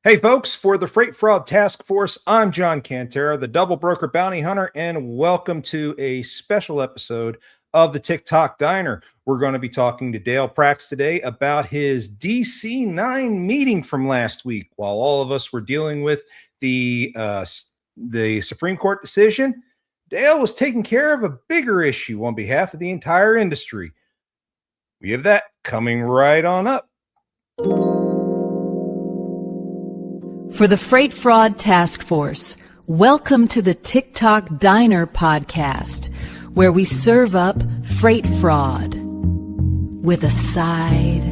Hey, folks, for the Freight Fraud Task Force, I'm John Cantera, the Double Broker Bounty Hunter, and welcome to a special episode of the Tic Toc Diner. We're going to be talking to Dale Prax today about his DC9 meeting from last week. While all of us were dealing with the Supreme Court decision, Dale was taking care of a bigger issue on behalf of the entire industry. We have that coming right on up. For the Freight Fraud Task Force, welcome to the Tic Toc Diner podcast, where we serve up freight fraud with a side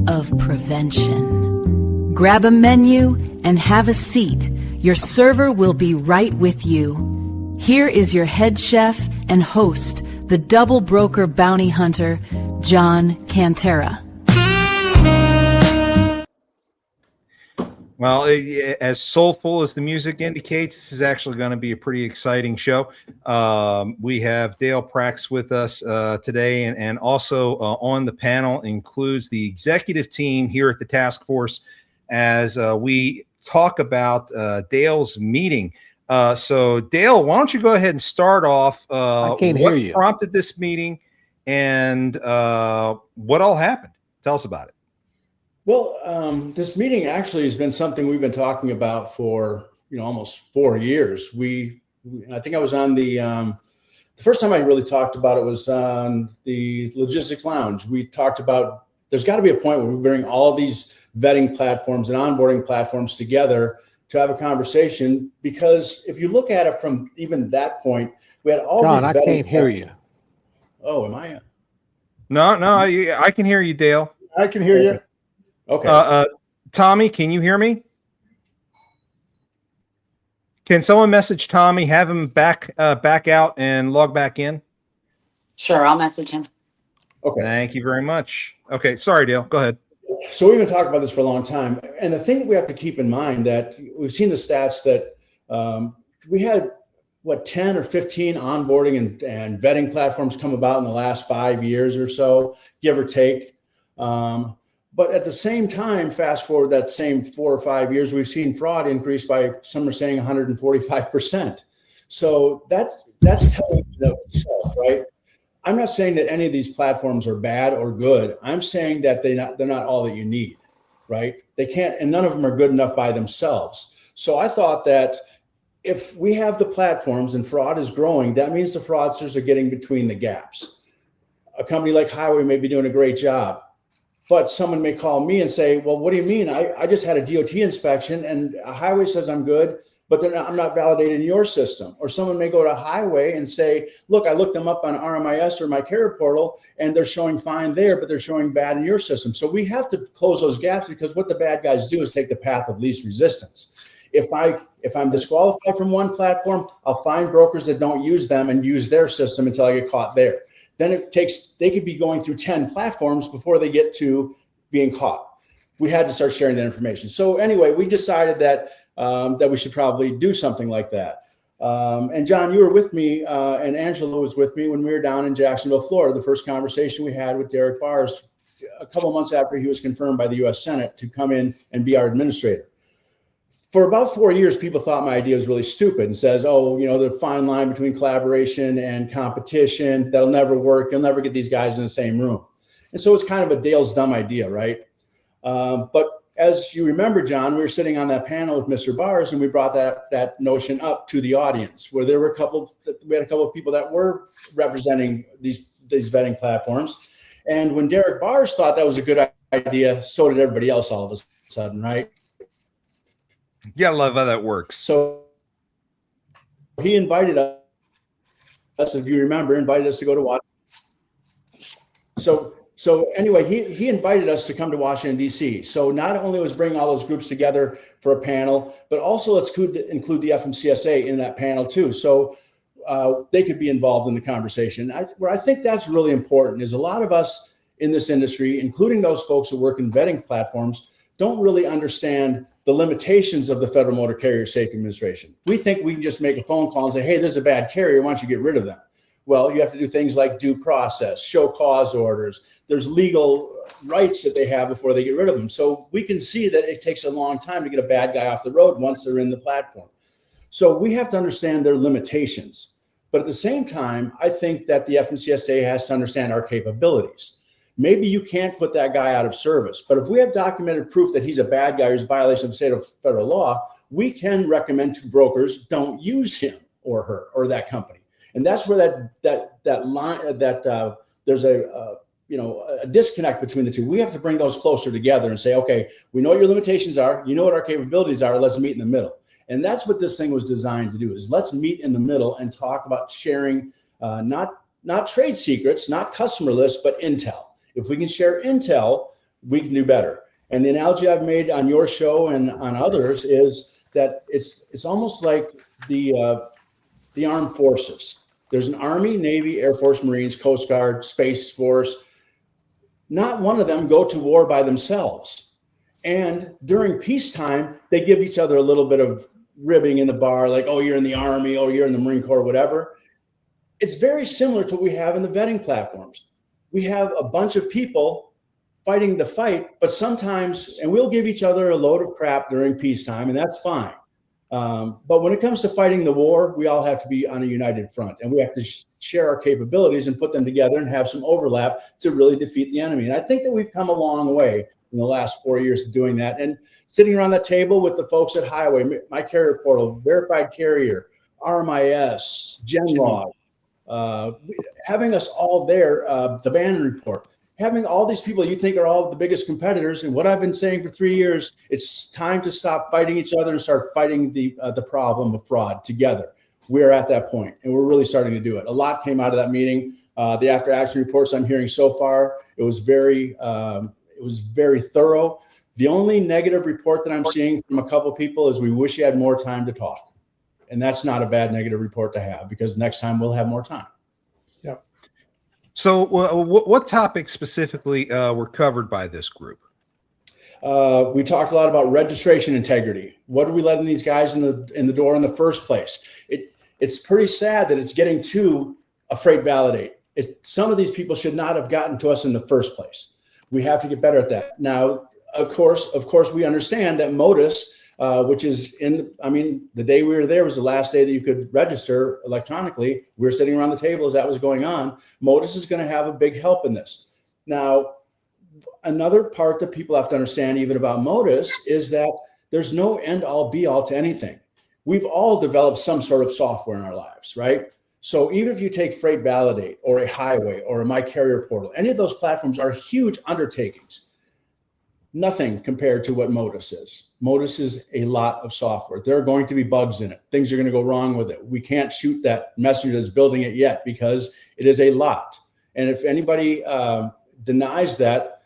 of prevention. Grab a menu and have a seat. Your server will be right with you. Here is your head chef and host, the Double Broker Bounty Hunter, John Cantera. Well, as soulful as the music indicates, this is actually going to be a pretty exciting show. We have Dale Prax with us today, and also on the panel includes the executive team here at the task force as we talk about Dale's meeting. So, Dale, why don't you go ahead and start off? I can't hear you. What prompted this meeting and what all happened? Tell us about it. Well, this meeting actually has been something we've been talking about for almost 4 years. I think I was on the first time I really talked about it was on the Logistics Lounge. We talked about there's got to be a point where we bring all these vetting platforms and onboarding platforms together to have a conversation. Because if you look at it from even that point, we had all John, these. I can't hear you. Oh, am I? No, I can hear you, Dale. I can hear you. Okay. Tommy, can you hear me? Can someone message Tommy, have him back out and log back in? Sure, I'll message him. Okay. Thank you very much. Okay, sorry, Dale. Go ahead. So we've been talking about this for a long time. And the thing that we have to keep in mind that we've seen the stats that we had, 10 or 15 onboarding and vetting platforms come about in the last 5 years or so, give or take. But at the same time, fast forward that same 4 or 5 years, we've seen fraud increase by, some are saying 145%. So that's telling you itself, right? I'm not saying that any of these platforms are bad or good. I'm saying that they're not all that you need, right? They can't, and none of them are good enough by themselves. So I thought that if we have the platforms and fraud is growing, that means the fraudsters are getting between the gaps. A company like Highway may be doing a great job, but someone may call me and say, well, what do you mean? I just had a DOT inspection and a Highway says I'm good, but I'm not validated in your system. Or someone may go to Highway and say, look, I looked them up on RMIS or my carrier portal and they're showing fine there, but they're showing bad in your system. So we have to close those gaps, because what the bad guys do is take the path of least resistance. If I'm disqualified from one platform, I'll find brokers that don't use them and use their system until I get caught there. Then they could be going through 10 platforms before they get to being caught. We had to start sharing that information. So anyway, we decided that we should probably do something like that. And John, you were with me, and Angela was with me when we were down in Jacksonville, Florida. The first conversation we had with Derek Bars a couple of months after he was confirmed by the U.S. Senate to come in and be our administrator. For about 4 years, people thought my idea was really stupid and says, the fine line between collaboration and competition, that'll never work. You'll never get these guys in the same room. And so it's kind of a Dale's dumb idea, right? But as you remember, John, we were sitting on that panel with Mr. Bars, and we brought that notion up to the audience, where we had a couple of people that were representing these vetting platforms. And when Derek Bars thought that was a good idea, so did everybody else all of a sudden, right? Yeah, I love how that works. So he invited us, if you remember, to go to Washington. So anyway, he invited us to come to Washington, D.C. So not only was bringing all those groups together for a panel, but also let's include the FMCSA in that panel too. So they could be involved in the conversation. Where I think that's really important is a lot of us in this industry, including those folks who work in vetting platforms, don't really understand the limitations of the Federal Motor Carrier Safety Administration. We think we can just make a phone call and say, hey, this is a bad carrier, why don't you get rid of them? Well, you have to do things like due process, show cause orders. There's legal rights that they have before they get rid of them. So we can see that it takes a long time to get a bad guy off the road once they're in the platform. So we have to understand their limitations. But at the same time, I think that the FMCSA has to understand our capabilities. Maybe you can't put that guy out of service, but if we have documented proof that he's a bad guy who's a violation of state or federal law, we can recommend to brokers, don't use him or her or that company. And that's where that line there's a disconnect between the two. We have to bring those closer together and say, okay, we know what your limitations are. You know what our capabilities are. Let's meet in the middle. And that's what this thing was designed to do, is let's meet in the middle and talk about sharing, not trade secrets, not customer lists, but intel. If we can share intel, we can do better. And the analogy I've made on your show and on others is that it's almost like the armed forces. There's an Army, Navy, Air Force, Marines, Coast Guard, Space Force. Not one of them go to war by themselves. And during peacetime, they give each other a little bit of ribbing in the bar, like, oh, you're in the Army, oh, you're in the Marine Corps, whatever. It's very similar to what we have in the vetting platforms. We have a bunch of people fighting the fight, but sometimes, and we'll give each other a load of crap during peacetime, and that's fine. But when it comes to fighting the war, we all have to be on a united front, and we have to share our capabilities and put them together and have some overlap to really defeat the enemy. And I think that we've come a long way in the last 4 years of doing that. And sitting around that table with the folks at Highway, My Carrier Portal, Verified Carrier, RMIS, GenLog, having us all there, the Bannon Report, having all these people you think are all the biggest competitors. And what I've been saying for 3 years, it's time to stop fighting each other and start fighting the problem of fraud together. We're at that point, and we're really starting to do it. A lot came out of that meeting. The after action reports I'm hearing so far, it was very thorough. The only negative report that I'm seeing from a couple of people is we wish you had more time to talk. And that's not a bad negative report to have, because next time we'll have more time. Yeah. So what topics specifically were covered by this group? We talked a lot about registration integrity. What are we letting these guys in the door in the first place? It's pretty sad that it's getting to a freight validate. Some of these people should not have gotten to us in the first place. We have to get better at that. Now, of course, we understand that Modus, which is the day we were there was the last day that you could register electronically. We were sitting around the table as that was going on. Modus is going to have a big help in this. Now, another part that people have to understand even about Modus is that there's no end all be all to anything. We've all developed some sort of software in our lives, right? So even if you take Freight Validate or a Highway or a My Carrier Portal, any of those platforms are huge undertakings. Nothing compared to what Modus is. Modus is a lot of software. There are going to be bugs in it. Things are going to go wrong with it. We can't shoot that messenger that's building it yet because it is a lot. And if anybody denies that,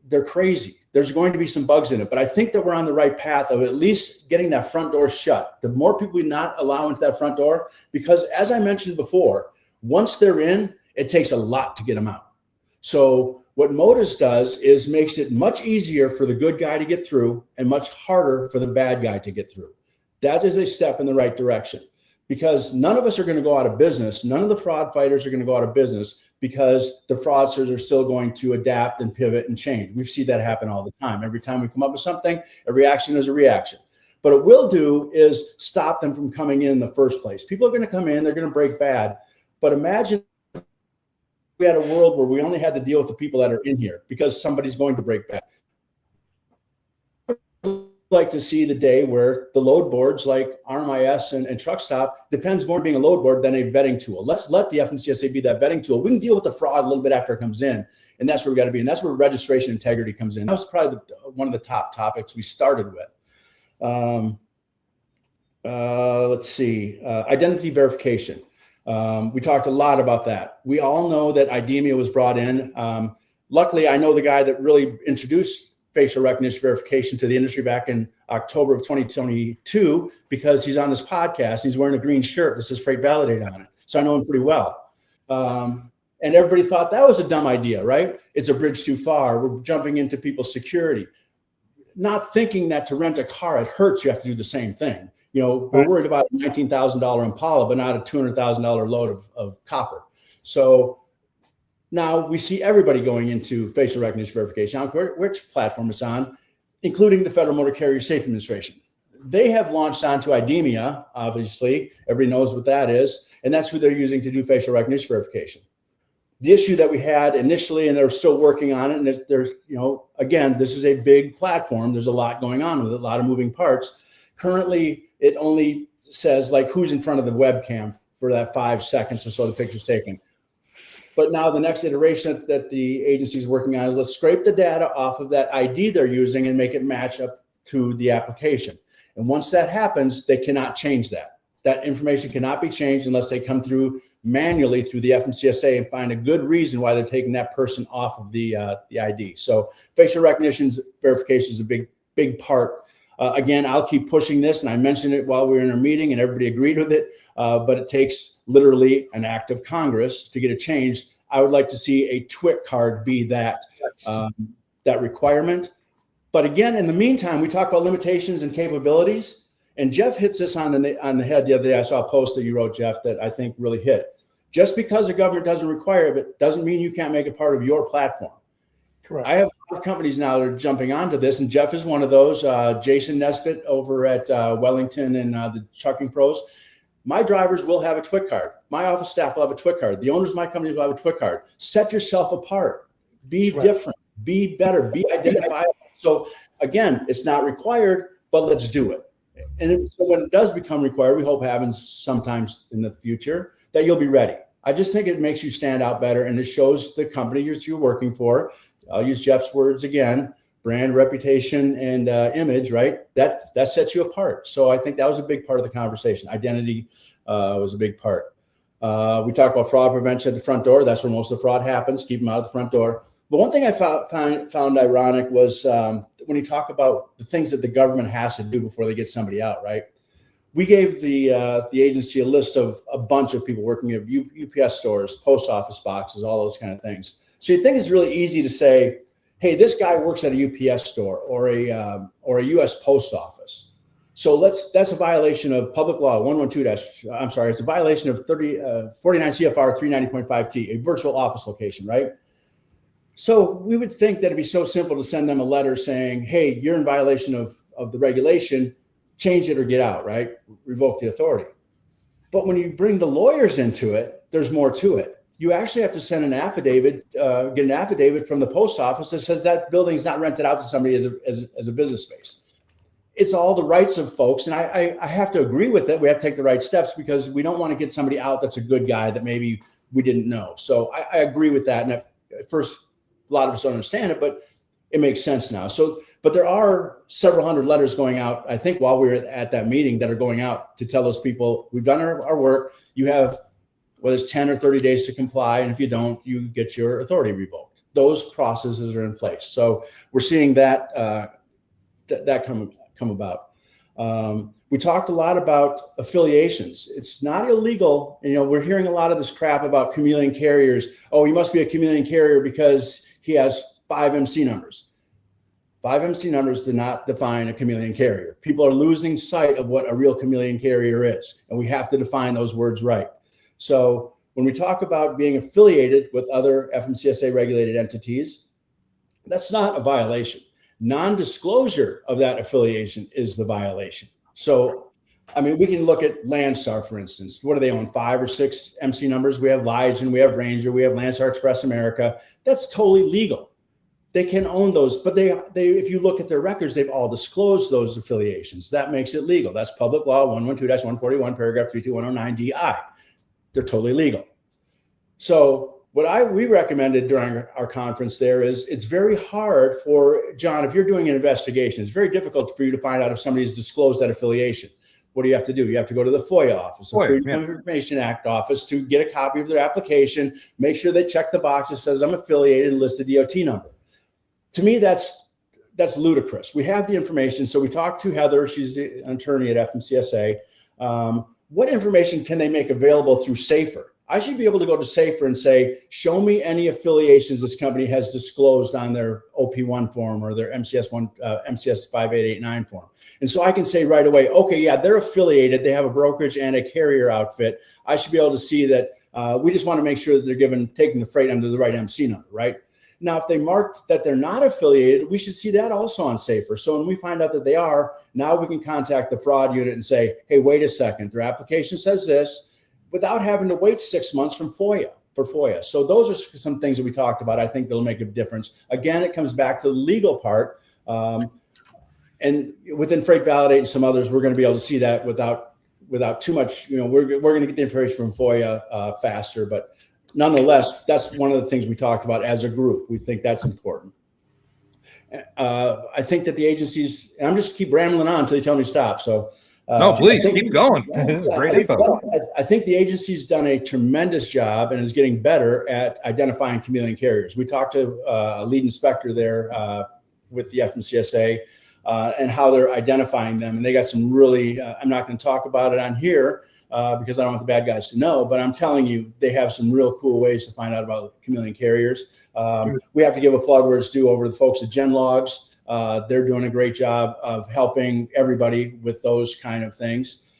they're crazy. There's going to be some bugs in it, but I think that we're on the right path of at least getting that front door shut. The more people we not allow into that front door, because as I mentioned before, once they're in, it takes a lot to get them out. So what Modus does is makes it much easier for the good guy to get through and much harder for the bad guy to get through. That is a step in the right direction, because none of us are going to go out of business. None of the fraud fighters are going to go out of business because the fraudsters are still going to adapt and pivot and change. We've seen that happen all the time. Every time we come up with something, every action is a reaction. But what it will do is stop them from coming in the first place. People are going to come in, they're going to break bad. But imagine if we had a world where we only had to deal with the people that are in here because somebody's going to break bad. Like to see the day where the load boards like RMIS and Truck Stop depends more on being a load board than a vetting tool. Let's let the FMCSA be that vetting tool. We can deal with the fraud a little bit after it comes in, and that's where we got to be. And that's where registration integrity comes in. That was probably one of the top topics we started with. Let's see, identity verification. We talked a lot about that. We all know that IDEMIA was brought in. Luckily, I know the guy that really introduced facial recognition verification to the industry back in October of 2022, because he's on this podcast. He's wearing a green shirt that says Freight Validate on it. So I know him pretty well. And everybody thought that was a dumb idea, right? It's a bridge too far. We're jumping into people's security, not thinking that to rent a car at Hertz, you have to do the same thing. You know, we're worried about a $19,000 Impala, but not a $200,000 load of copper. So Now we see everybody going into facial recognition verification, I don't care which platform it's on, including the Federal Motor Carrier Safety Administration. They have launched onto IDEMIA, obviously. Everybody knows what that is. And that's who they're using to do facial recognition verification. The issue that we had initially, and they're still working on it, and there's, again, this is a big platform. There's a lot going on with it, a lot of moving parts. Currently, it only says like who's in front of the webcam for that 5 seconds or so the picture's taken. But now the next iteration that the agency is working on is let's scrape the data off of that ID they're using and make it match up to the application. And once that happens, they cannot change that. That information cannot be changed unless they come through manually through the FMCSA and find a good reason why they're taking that person off of the ID. So facial recognition verification is a big part. Again, I'll keep pushing this, and I mentioned it while we were in our meeting, and everybody agreed with it. But it takes literally an act of Congress to get it changed. I would like to see a TWIC card be that requirement. But again, in the meantime, we talk about limitations and capabilities. And Jeff hits this on the head the other day. I saw a post that you wrote, Jeff, that I think really hit. Just because the government doesn't require it doesn't mean you can't make it part of your platform. Correct. I have a lot of companies now that are jumping onto this, and Jeff is one of those. Jason Nesbitt over at Wellington and the Trucking Pros. My drivers will have a TWIC card. My office staff will have a TWIC card. The owners of my company will have a TWIC card. Set yourself apart. Be different. Be better. Be identifiable. So again, it's not required, but let's do it. And so when it does become required, we hope happens sometimes in the future, that you'll be ready. I just think it makes you stand out better, and it shows the company you're working for. I'll use Jeff's words again: brand, reputation, and image. Right? That sets you apart. So I think that was a big part of the conversation. Identity was a big part. We talked about fraud prevention at the front door. That's where most of the fraud happens. Keep them out of the front door. But one thing I found ironic was when you talk about the things that the government has to do before they get somebody out, right? We gave the agency a list of a bunch of people working at UPS stores, post office boxes, all those kind of things. So you think it's really easy to say, hey, this guy works at a UPS store or a US post office. So that's a violation of public law 112 it's a violation of 49 CFR 390.5T, a virtual office location, right? So we would think that it'd be so simple to send them a letter saying, hey, you're in violation of the regulation, change it or get out, right? Revoke the authority. But when you bring the lawyers into it, there's more to it. You actually have to send an affidavit, get an affidavit from the post office that says that building's not rented out to somebody as a business space. It's all the rights of folks. And I have to agree with it. We have to take the right steps because we don't want to get somebody out that's a good guy that maybe we didn't know. So I agree with that. And at first, a lot of us don't understand it, but it makes sense now. So, but there are several hundred letters going out, I think, while we were at that meeting that are going out to tell those people, we've done our work. You have, whether it's 10 or 30 days to comply. And if you don't, you get your authority revoked. Those processes are in place. So we're seeing that come about. We talked a lot about affiliations. It's not illegal. We're hearing a lot of this crap about chameleon carriers. Oh, he must be a chameleon carrier because he has 5 MC numbers. 5 MC numbers do not define a chameleon carrier. People are losing sight of what a real chameleon carrier is, and we have to define those words right. So when we talk about being affiliated with other FMCSA regulated entities, that's not a violation. Non-disclosure of that affiliation is the violation. So, we can look at Landstar, for instance. What do they own? 5 or 6 MC numbers. We have Legion, we have Ranger, we have Landstar Express America. That's totally legal. They can own those, but they if you look at their records, they've all disclosed those affiliations. That makes it legal. That's public law 112-141, paragraph 32109 DI. They're totally legal. So what we recommended during our conference there is it's very hard for, John, if you're doing an investigation, it's very difficult for you to find out if somebody's disclosed that affiliation. What do you have to do? You have to go to the FOIA office, the Freedom of Information Act office, to get a copy of their application, make sure they check the box that says I'm affiliated and list the DOT number. To me, that's ludicrous. We have the information. So we talked to Heather. She's an attorney at FMCSA. What information can they make available through SAFER? I should be able to go to SAFER and say, show me any affiliations this company has disclosed on their OP1 form or their MCS 5889 form. And so I can say right away, okay, yeah, they're affiliated. They have a brokerage and a carrier outfit. I should be able to see that We just want to make sure that they're taking the freight under the right MC number, right? Now, if they marked that they're not affiliated, we should see that also on Safer. So when we find out that they are, now we can contact the fraud unit and say, hey, wait a second, their application says this, without having to wait 6 months for FOIA. So those are some things that we talked about. I think that'll make a difference. Again, it comes back to the legal part. And within Freight Validate and some others, we're going to be able to see that without too much, we're going to get the information from FOIA faster, but nonetheless, that's one of the things we talked about as a group. We think that's important. I think that the agencies, and I'm just keep rambling on until they tell me to stop. So no, please keep going. This is great info. I think the agency's done a tremendous job and is getting better at identifying chameleon carriers. We talked to a lead inspector there with the FMCSA and how they're identifying them. And they got some really, I'm not going to talk about it on here because I don't want the bad guys to know, but I'm telling you, they have some real cool ways to find out about chameleon carriers. We have to give a plug where it's due over to the folks at GenLogs. They're doing a great job of helping everybody with those kind of things.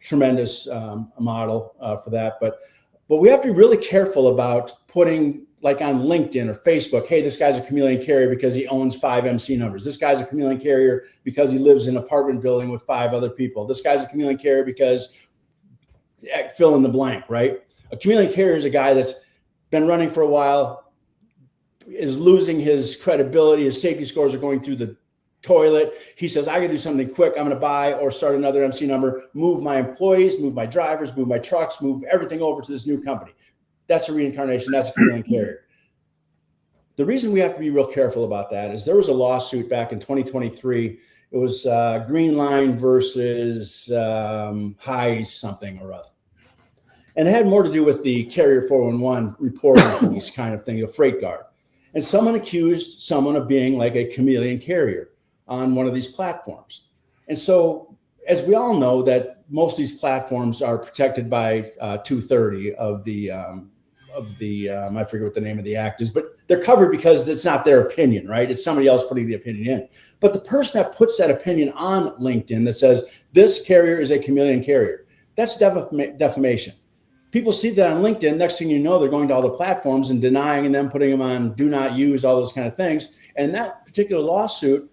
Tremendous model for that. But we have to be really careful about putting, like on LinkedIn or Facebook, hey, this guy's a chameleon carrier because he owns 5 MC numbers. This guy's a chameleon carrier because he lives in an apartment building with 5 other people. This guy's a chameleon carrier because fill in the blank, right? A chameleon carrier is a guy that's been running for a while, is losing his credibility. His safety scores are going through the toilet. He says, I got to do something quick. I'm going to buy or start another MC number, move my employees, move my drivers, move my trucks, move everything over to this new company. That's a reincarnation. That's a chameleon carrier. The reason we have to be real careful about that is there was a lawsuit back in 2023. It was Green Line versus High something or other. And it had more to do with the Carrier 411 reporting piece kind of thing, a freight guard. And someone accused someone of being like a chameleon carrier on one of these platforms. And so, as we all know, that most of these platforms are protected by 230 of the I forget what the name of the act is, but they're covered because it's not their opinion, right? It's somebody else putting the opinion in. But the person that puts that opinion on LinkedIn that says this carrier is a chameleon carrier, that's defamation. People see that on LinkedIn. Next thing you know, they're going to all the platforms and denying them, putting them on do not use, all those kind of things. And that particular lawsuit,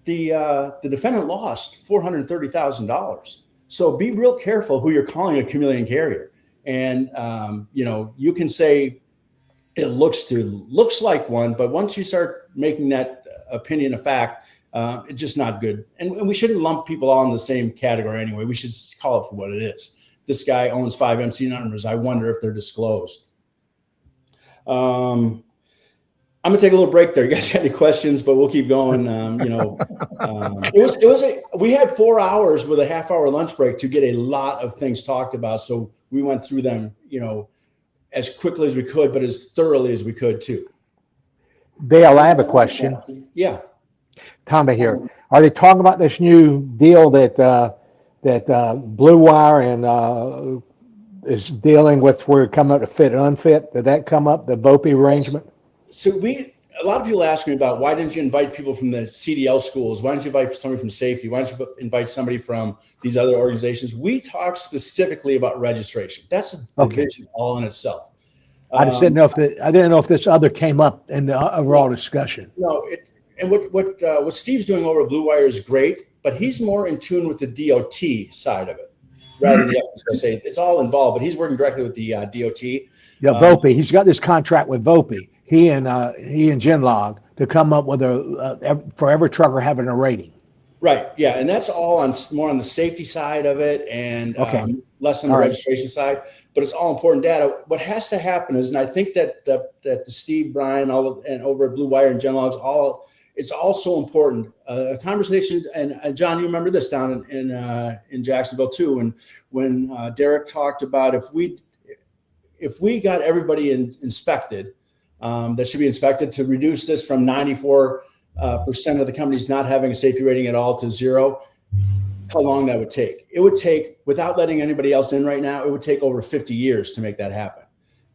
the defendant lost $430,000. So be real careful who you're calling a chameleon carrier. And you can say it looks like one, but once you start making that opinion a fact, it's just not good. And we shouldn't lump people all in the same category anyway. We should call it for what it is. This guy owns 5 MC numbers. I wonder if they're disclosed. I'm gonna take a little break there. You guys got any questions? But we'll keep going. We had 4 hours with a half-hour lunch break to get a lot of things talked about. So we went through them, as quickly as we could, but as thoroughly as we could too. Dale, I have a question. Yeah. Tommy here. Are they talking about this new deal that Blue Wire and is dealing with where it come up to fit and unfit? Did that come up, the VOPI arrangement? So a lot of people ask me about why didn't you invite people from the CDL schools? Why didn't you invite somebody from safety? Why didn't you invite somebody from these other organizations? We talked specifically about registration. That's a division all in itself. I just didn't know if this other came up in the overall discussion. No, what Steve's doing over at Blue Wire is great, but he's more in tune with the DOT side of it rather than the FSA. It's all involved, but he's working directly with the DOT. Yeah, VOPI. He's got this contract with VOPI. He and GenLog to come up with for every trucker having a rating. Right. Yeah, and that's all more on the safety side of it, and less on the registration side. But it's all important data. What has to happen is, and I think that the Steve, Brian, and over at Blue Wire and GenLogs, it's also important. A conversation, and John, you remember this down in Jacksonville too, and when Derek talked about if we got everybody inspected. That should be inspected to reduce this from 94% of the companies not having a safety rating at all to 0. How long that would take? It would take, without letting anybody else in right now, it would take over 50 years to make that happen.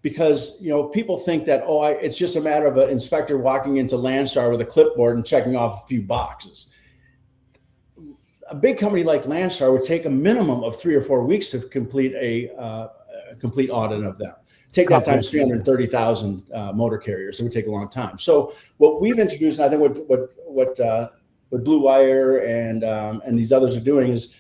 Because people think that it's just a matter of an inspector walking into Landstar with a clipboard and checking off a few boxes. A big company like Landstar would take a minimum of 3 or 4 weeks to complete a complete audit of them. Take that times 330,000 motor carriers. It would take a long time. So what we've introduced, and I think what Blue Wire and these others are doing is,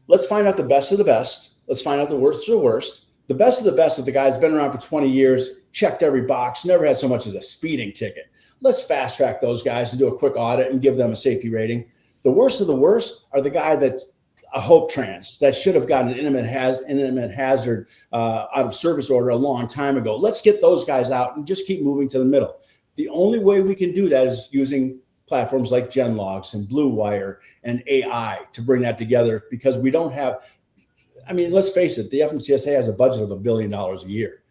let's find out the best of the best. Let's find out the worst of the worst. The best of the best of the guy's been around for 20 years, checked every box, never had so much as a speeding ticket. Let's fast track those guys and do a quick audit and give them a safety rating. The worst of the worst are the guy that's a hope trans that should have gotten an intimate hazard out of service order a long time ago. Let's get those guys out and just keep moving to the middle. The only way we can do that is using platforms like GenLogs and Blue Wire and AI to bring that together, because we don't have, I mean, let's face it, the FMCSA has a budget of $1 billion a year.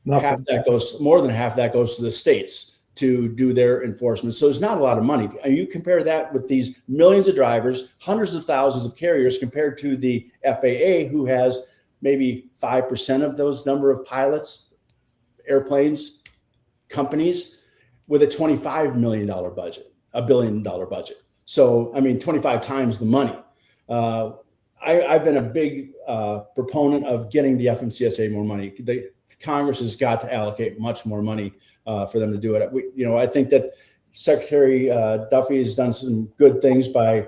More than half that goes to the states to do their enforcement. So there's not a lot of money. And you compare that with these millions of drivers, hundreds of thousands of carriers, compared to the FAA, who has maybe 5% of those number of pilots, airplanes, companies, with a $25 million budget, $1 billion budget. So, I mean, 25 times the money. I've been a big proponent of getting the FMCSA more money. Congress has got to allocate much more money for them to do it. I think that Secretary Duffy has done some good things by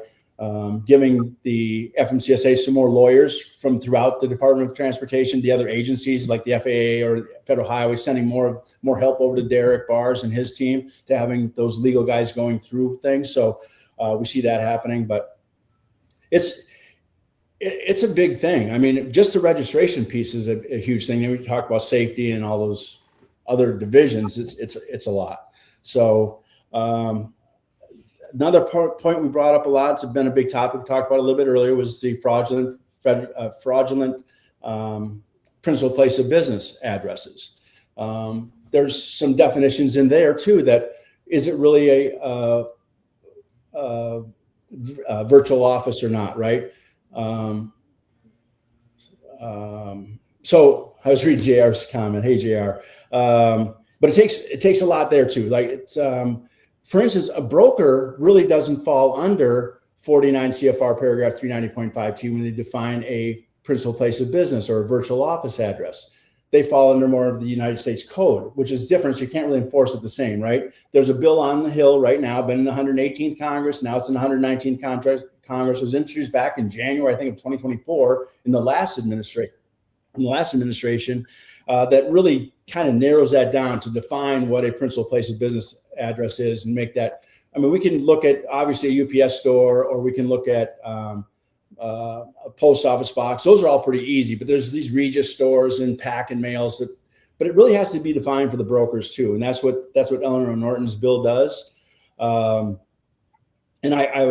giving the FMCSA some more lawyers from throughout the Department of Transportation, the other agencies like the FAA or Federal Highway, sending more help over to Derek Bars and his team, to having those legal guys going through things. So we see that happening, but it's a big thing. I mean, just the registration piece is a huge thing. Then we talk about safety and all those other divisions. It's a lot. So another point we brought up a lot, it's been a big topic we talked about a little bit earlier, was the fraudulent principal place of business addresses. There's some definitions in there too. That is it really a virtual office or not, right? So I was reading JR's comment. Hey, JR. But it takes a lot there too. Like it's, for instance, a broker really doesn't fall under 49 CFR paragraph 390.52 when they define a principal place of business or a virtual office address. They fall under more of the United States Code, which is different. So you can't really enforce it the same, right? There's a bill on the Hill right now, been in the 118th Congress. Now it's in the 119th Congress. It was introduced back in January, I think, of 2024 in the last administration. That really kind of narrows that down to define what a principal place of business address is and make that. I mean, we can look at obviously a UPS store, or we can look at a post office box. Those are all pretty easy, but there's these Regis stores and pack and mails but it really has to be defined for the brokers too. And that's what Eleanor Norton's bill does. And I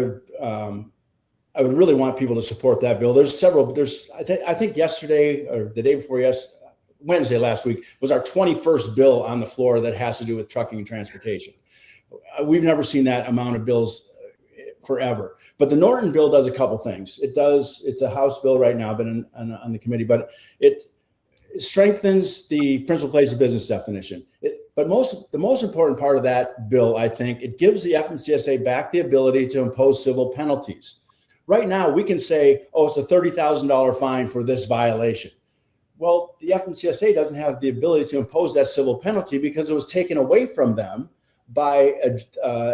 would really want people to support that bill. I think yesterday or the day before Wednesday last week was our 21st bill on the floor that has to do with trucking and transportation. We've never seen that amount of bills forever. But the Norton bill does a couple things. It's a House bill right now, been on the committee, but it strengthens the principal place of business definition. But the most important part of that bill, I think, it gives the FMCSA back the ability to impose civil penalties. Right now, we can say, oh, it's a $30,000 fine for this violation. Well, the FMCSA doesn't have the ability to impose that civil penalty because it was taken away from them by an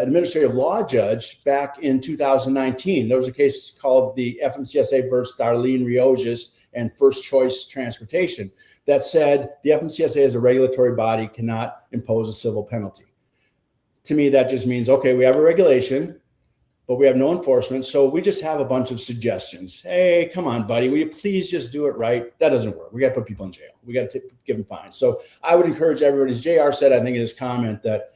administrative law judge back in 2019. There was a case called the FMCSA versus Darlene Riogis and First Choice Transportation that said the FMCSA as a regulatory body cannot impose a civil penalty. To me, that just means, okay, we have a regulation, but we have no enforcement. So we just have a bunch of suggestions. Hey, come on, buddy. Will you please just do it right? That doesn't work. We got to put people in jail. We got to give them fines. So I would encourage everybody, as JR said, I think in his comment, that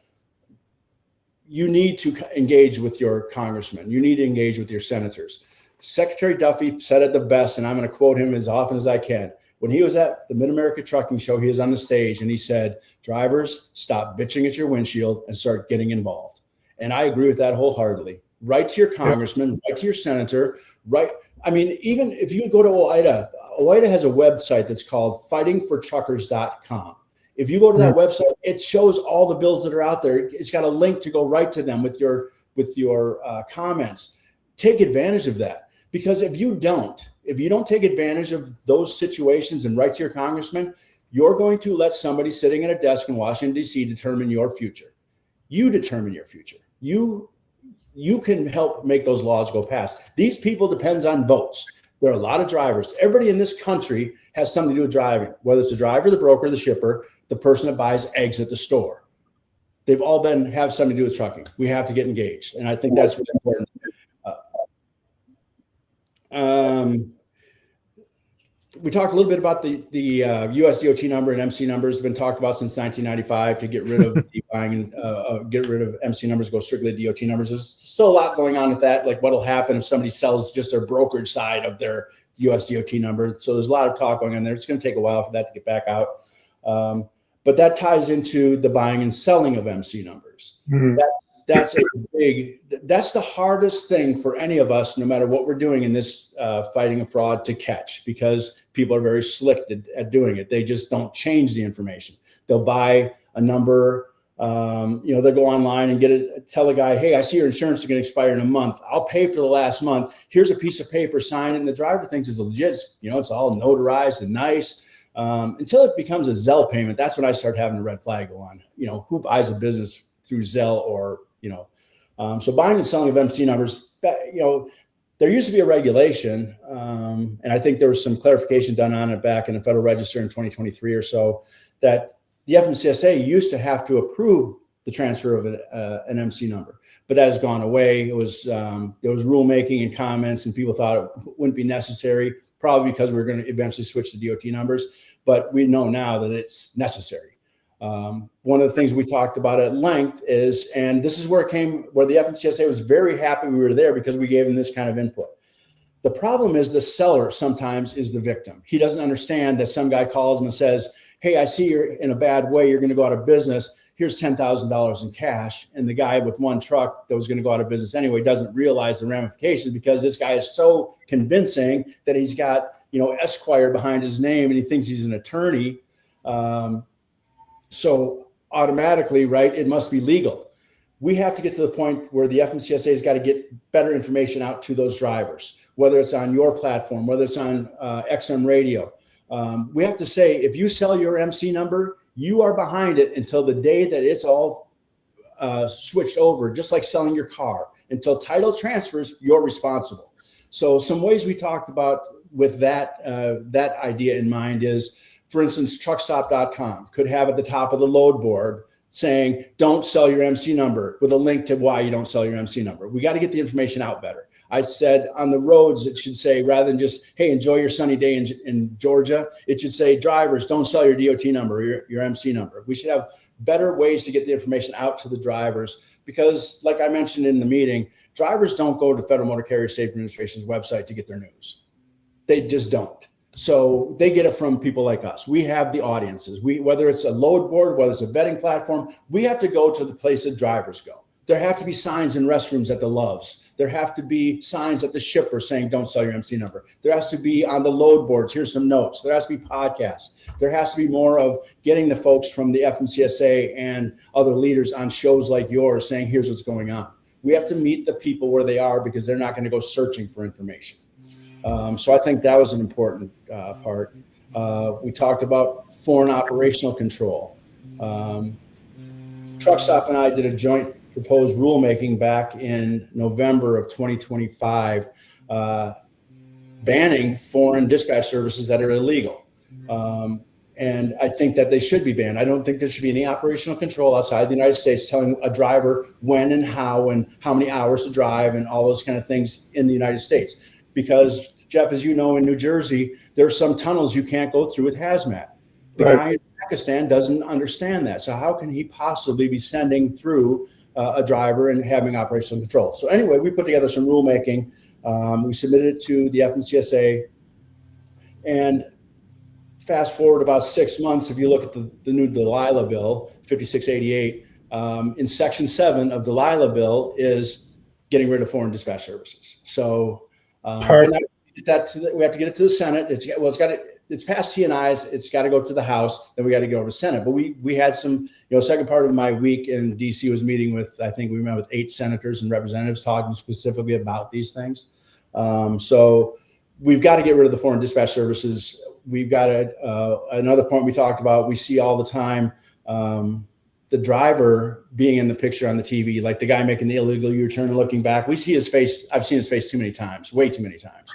you need to engage with your congressmen. You need to engage with your senators. Secretary Duffy said it the best, and I'm going to quote him as often as I can. When he was at the Mid-America Trucking Show, he was on the stage and he said, drivers, stop bitching at your windshield and start getting involved. And I agree with that wholeheartedly. Write to your congressman, write to your senator, I mean, even if you go to OOIDA has a website that's called fightingfortruckers.com. If you go to that website, it shows all the bills that are out there. It's got a link to go right to them with your comments. Take advantage of that. Because if you don't take advantage of those situations and write to your congressman, you're going to let somebody sitting at a desk in Washington, D.C. determine your future. You determine your future. You can help make those laws go past. These people depends on votes. There are a lot of drivers. Everybody in this country has something to do with driving, whether it's the driver, the broker, the shipper, the person that buys eggs at the store. They've all have something to do with trucking. We have to get engaged. And I think that's really important. We talked a little bit about the US DOT number and MC numbers have been talked about since 1995 to get rid of buying and get rid of MC numbers, go strictly to DOT numbers. There's still a lot going on with that. Like what'll happen if somebody sells just their brokerage side of their US DOT number. So there's a lot of talk going on there. It's going to take a while for that to get back out. But that ties into the buying and selling of MC numbers. Mm-hmm. That's the hardest thing for any of us, no matter what we're doing in this fighting of fraud, to catch, because people are very slick at doing it. They just don't change the information. They'll buy a number, they'll go online and tell a guy, hey, I see your insurance is going to expire in a month. I'll pay for the last month. Here's a piece of paper, sign it. And the driver thinks it's legit. It's all notarized and nice. Until it becomes a Zelle payment, that's when I start having a red flag go on. Who buys a business through Zelle or, so buying and selling of MC numbers, there used to be a regulation. And I think there was some clarification done on it back in the Federal Register in 2023 or so, that the FMCSA used to have to approve the transfer of an MC number, but that has gone away. It was, there was rulemaking and comments and people thought it wouldn't be necessary, probably because we're going to eventually switch to DOT numbers, but we know now that it's necessary. One of the things we talked about at length is, and this is where the FMCSA was very happy we were there because we gave them this kind of input. The problem is the seller sometimes is the victim. He doesn't understand that some guy calls him and says, hey, I see you're in a bad way. You're going to go out of business. Here's $10,000 in cash. And the guy with one truck that was going to go out of business anyway doesn't realize the ramifications, because this guy is so convincing that he's got, Esquire behind his name and he thinks he's an attorney. So automatically, right, it must be legal. We have to get to the point where the FMCSA has got to get better information out to those drivers, whether it's on your platform, whether it's on XM radio. We have to say, if you sell your MC number, you are behind it until the day that it's all switched over, just like selling your car. Until title transfers, you're responsible. So some ways we talked about with that idea in mind is, for instance, truckstop.com could have at the top of the load board saying, don't sell your MC number, with a link to why you don't sell your MC number. We got to get the information out better. I said on the roads, it should say, rather than just, hey, enjoy your sunny day in Georgia, it should say, drivers, don't sell your DOT number or your MC number. We should have better ways to get the information out to the drivers, because like I mentioned in the meeting, drivers don't go to Federal Motor Carrier Safety Administration's website to get their news. They just don't. So they get it from people like us. We have the audiences. Whether it's a load board, whether it's a vetting platform, we have to go to the place that drivers go. There have to be signs in restrooms at the Loves. There have to be signs at the shipper saying, don't sell your MC number. There has to be on the load boards, here's some notes. There has to be podcasts. There has to be more of getting the folks from the FMCSA and other leaders on shows like yours saying, here's what's going on. We have to meet the people where they are, because they're not going to go searching for information. So I think that was an important part. We talked about foreign operational control. Truckstop and I did a joint proposed rulemaking back in November of 2025, banning foreign dispatch services that are illegal. And I think that they should be banned. I don't think there should be any operational control outside the United States telling a driver when and how many hours to drive and all those kind of things in the United States. Because, Jeff, as you know, in New Jersey, there are some tunnels you can't go through with hazmat. The guy in Pakistan doesn't understand that. So how can he possibly be sending through a driver and having operational control? So anyway, we put together some rulemaking. We submitted it to the FMCSA. And fast forward about 6 months, if you look at the new Delilah bill, 5688, in Section 7 of Delilah bill is getting rid of foreign dispatch services. So we have to get it to the Senate. It's past T&Is. It's got to go to the House. Then we got to go over to Senate. But we had some, second part of my week in DC was meeting with, I think we met with 8 senators and representatives talking specifically about these things. So we've got to get rid of the foreign dispatch services. We've got another point we talked about. We see all the time the driver being in the picture on the TV, like the guy making the illegal U-turn and looking back. We see his face. I've seen his face too many times, way too many times.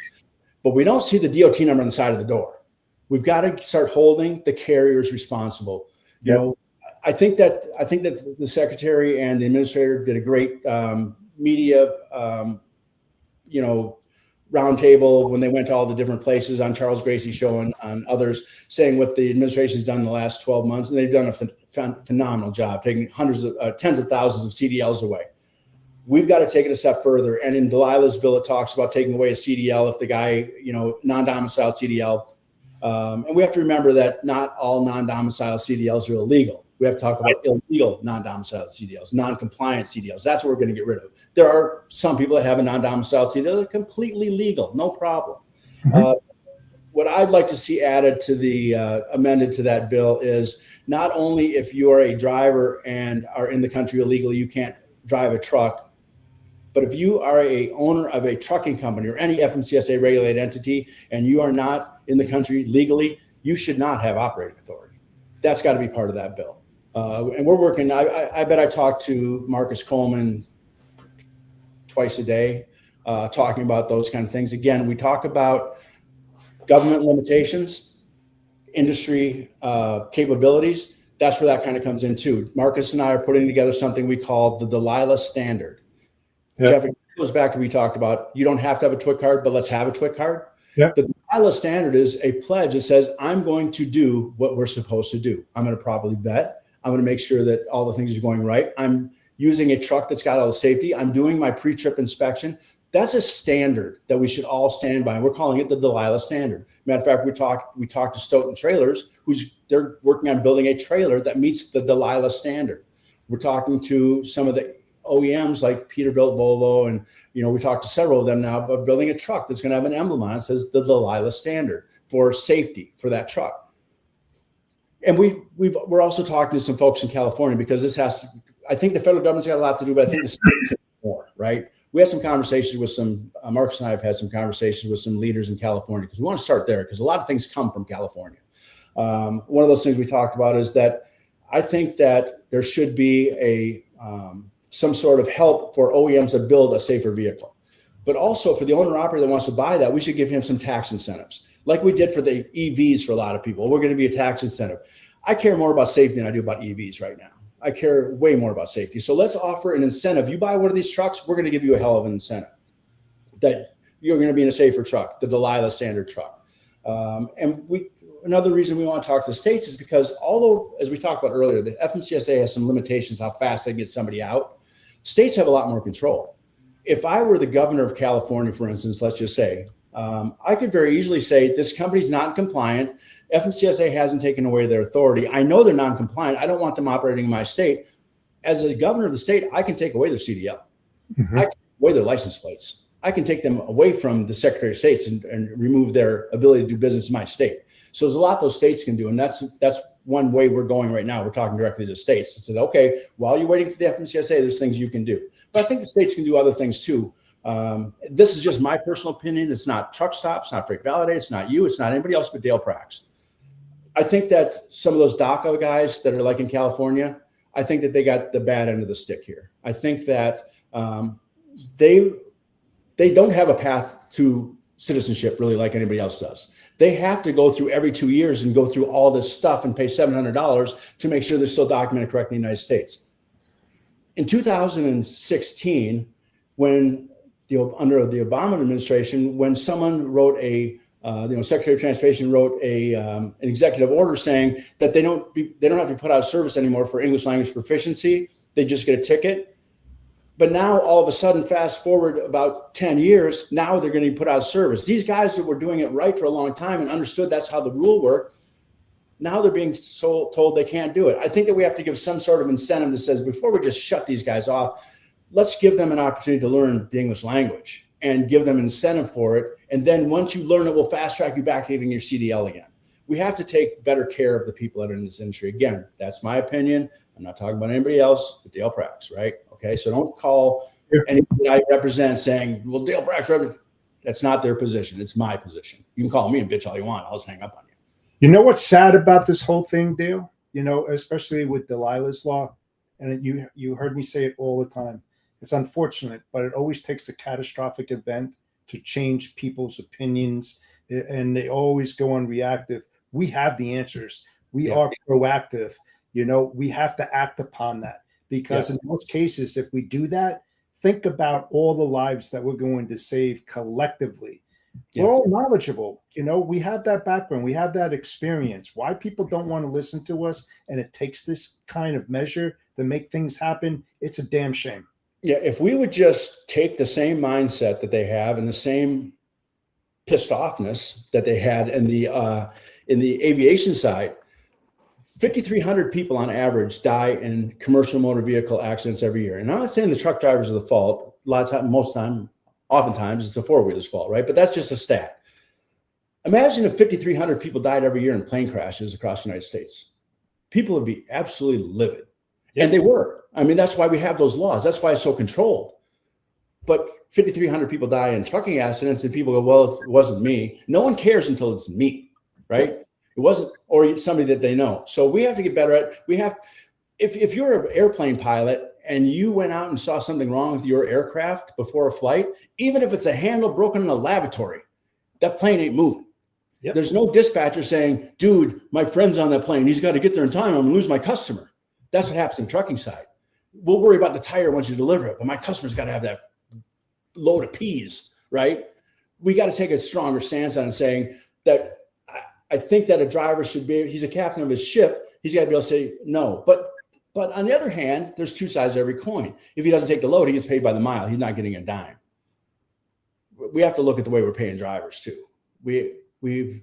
But we don't see the DOT number on the side of the door. We've got to start holding the carriers responsible. You know, I think that the secretary and the administrator did a great media, roundtable when they went to all the different places on Charles Gracie's show and on others, saying what the administration's done in the last 12 months, and they've done a phenomenal job taking tens of thousands of CDLs away. We've got to take it a step further. And in Delilah's bill, it talks about taking away a CDL if the guy, non-domiciled CDL. And we have to remember that not all non-domiciled CDLs are illegal. We have to talk about illegal non-domiciled CDLs, non-compliant CDLs. That's what we're going to get rid of. There are some people that have a non-domiciled CDL that are completely legal, no problem. Mm-hmm. What I'd like to see added to the amended to that bill is not only if you are a driver and are in the country illegally, you can't drive a truck, but if you are a owner of a trucking company or any FMCSA regulated entity and you are not in the country legally, you should not have operating authority. That's got to be part of that bill. And we're working. I bet I talk to Marcus Coleman twice a day, talking about those kind of things. Again, we talk about government limitations, industry capabilities. That's where that kind of comes in too. Marcus and I are putting together something we call the Delilah Standard. Yep. Jeff, it goes back to what we talked about. You don't have to have a TWIC card, but let's have a TWIC card. Yep. The Delilah Standard is a pledge that says, I'm going to do what we're supposed to do. I'm going to properly vet. I'm going to make sure that all the things are going right. I'm using a truck that's got all the safety. I'm doing my pre-trip inspection. That's a standard that we should all stand by. We're calling it the Delilah Standard. Matter of fact, we talked to Stoughton Trailers, they're working on building a trailer that meets the Delilah Standard. We're talking to some of the OEMs like Peterbilt, Volvo, and we talked to several of them now about building a truck that's going to have an emblem on it that says the Delilah Standard for safety for that truck. And we're also talking to some folks in California because I think the federal government's got a lot to do, but I think the state can do more, right? We had some conversations with Marcus and I have had some conversations with some leaders in California because we want to start there because a lot of things come from California. One of those things we talked about is that I think that there should be some sort of help for OEMs that build a safer vehicle. But also for the owner operator that wants to buy that, we should give him some tax incentives. Like we did for the EVs for a lot of people. We're going to be a tax incentive. I care more about safety than I do about EVs right now. I care way more about safety. So let's offer an incentive. You buy one of these trucks, we're going to give you a hell of an incentive that you're going to be in a safer truck, the Delilah Standard truck. Another reason we want to talk to the states is because although, as we talked about earlier, the FMCSA has some limitations how fast they get somebody out, states have a lot more control. If I were the governor of California, for instance, let's just say, I could very easily say this company's not compliant. FMCSA hasn't taken away their authority. I know they're non-compliant. I don't want them operating in my state. As a governor of the state, I can take away their CDL. Mm-hmm. I can take away their license plates. I can take them away from the Secretary of State and remove their ability to do business in my state. So there's a lot those states can do. And that's one way we're going right now. We're talking directly to the states and said, okay, while you're waiting for the FMCSA, there's things you can do. But I think the states can do other things too. This is just my personal opinion. It's not Truck Stop, it's not Freight Validate, it's not you, it's not anybody else but Dale Prax. I think that some of those DACA guys that are like in California, I think that they got the bad end of the stick here. I think that they don't have a path to citizenship really like anybody else does. They have to go through every 2 years and go through all this stuff and pay $700 to make sure they're still documented correctly in the United States. In 2016, when under the Obama administration, when someone wrote Secretary of Transportation wrote an executive order saying that they don't have to put out of service anymore for English language proficiency. They just get a ticket. But now all of a sudden, fast forward about 10 years, now they're going to be put out of service. These guys that were doing it right for a long time and understood that's how the rule worked, now they're being told they can't do it. I think that we have to give some sort of incentive that says, before we just shut these guys off, let's give them an opportunity to learn the English language and give them an incentive for it. And then once you learn it, we'll fast track you back to getting your CDL again. We have to take better care of the people that are in this industry. Again, that's my opinion. I'm not talking about anybody else but Dale Prax, right? Okay, so don't call anybody I represent saying, well, Dale Prax, That's not their position. It's my position. You can call me a bitch all you want. I'll just hang up on you. You know what's sad about this whole thing, Dale? You know, especially with Delilah's law, and you heard me say it all the time. It's unfortunate, but it always takes a catastrophic event to change people's opinions, and they always go on reactive. We have the answers. We are proactive. You know, we have to act upon that, because in most cases, if we do that, think about all the lives that we're going to save collectively. We're all knowledgeable. You know, we have that background. We have that experience. Why people don't want to listen to us, and it takes this kind of measure to make things happen, it's a damn shame. Yeah, if we would just take the same mindset that they have and the same pissed offness that they had in the aviation side, 5,300 people on average die in commercial motor vehicle accidents every year. And I'm not saying the truck drivers are the fault. A lot of time, oftentimes it's the four-wheeler's fault, right? But that's just a stat. Imagine if 5,300 people died every year in plane crashes across the United States. People would be absolutely livid. And they were. I mean, that's why we have those laws. That's why it's so controlled. But 5,300 people die in trucking accidents, and people go, well, it wasn't me. No one cares until it's me, right? It wasn't, or somebody that they know. So we have to get better at, if you're an airplane pilot and you went out and saw something wrong with your aircraft before a flight, even if it's a handle broken in a lavatory, that plane ain't moving. Yep. There's no dispatcher saying, dude, my friend's on that plane. He's got to get there in time. I'm going to lose my customer. That's what happens in the trucking side. We'll worry about the tire once you deliver it, but my customer's got to have that load of peas, right? We got to take a stronger stance on saying that I think that a driver should be, he's a captain of his ship. He's got to be able to say no. But on the other hand, there's two sides to every coin. If he doesn't take the load, he gets paid by the mile. He's not getting a dime. We have to look at the way we're paying drivers too. We've